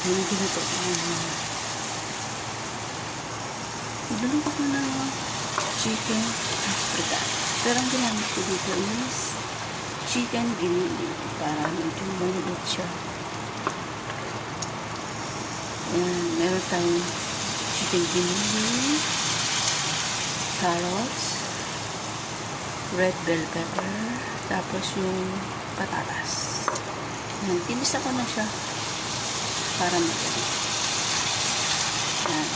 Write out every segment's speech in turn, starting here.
Yung ganito. Niluluto ko na chicken afrita. Pero ang ginamit ko dito is chicken giniling para medyo malulit siya. Ayan, meron tayong chicken giniling, carrots, red bell pepper, tapos yung patatas. Ayan, tinisa ko na siya para madali. Ayan.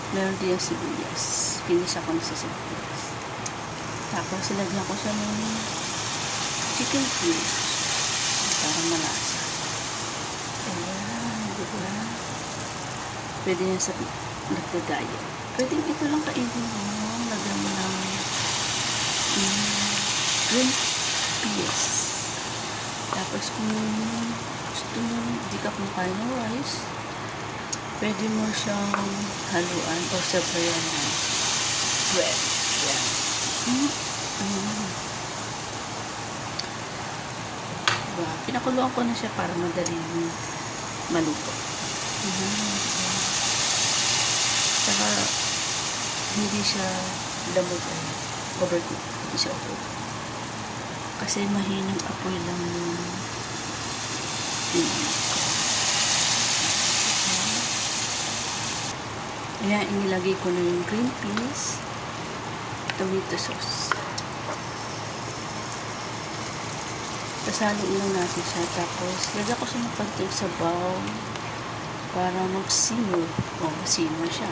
Meron din yung sibuyas. Pinisa ko na sa sibuyas. Tapos sinagyan ko siya ng chicken cubes para malasa. Ayan, diba? Pwede yan sa nagda-diet. Pwede ito lang kainin mo. Lagyan mo ng green peas. Tapos kung gusto mo, di ka kumakain ng rice, pwede mo siyang haluan o sabayan ng bread. Yan. Diba? Pinakuluan ko na siya para madaling maluto. Saka hindi siya lamog o overcook. Hindi siya overcook. Kasi mahinang apoy lang yung ayan, inilagay ko na yung green peas, tomato sauce. Pasaluin lang natin siya. Tapos, lagyan ko siya ng konting sabaw para mag-simmer. O, simmer siya.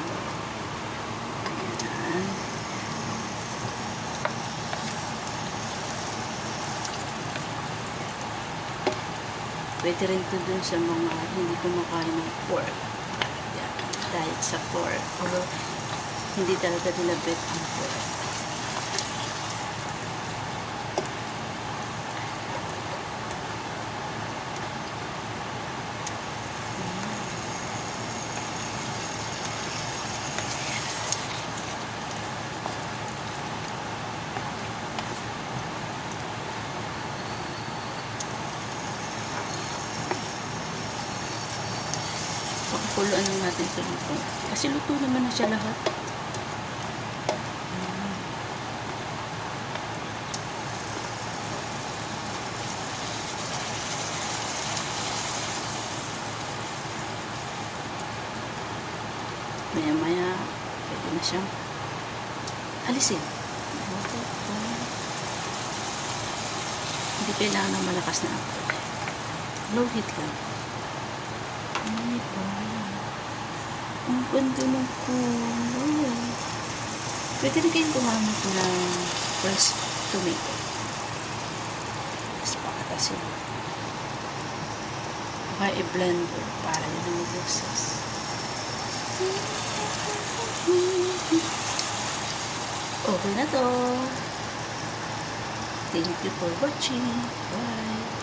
Ayan. Pwede rin ito dun sa mga hindi kumakain ng pork. Ayan. Diet sa pork. Pero, hindi talaga nila bet ang pork. Pakukuluan lang natin ito luto. Kasi luto naman na siya lahat. Maya-maya, pwede na siyang alisin. Hindi kailangan ng malakas na apoy. Low heat lang. Ang ganda ng kulay. Pwede rin kayong gumamit ng fresh tomato. Tapos pakatasin. Baka i-blender para yun ang mag-sauce. Okay na to. Thank you for watching. Bye.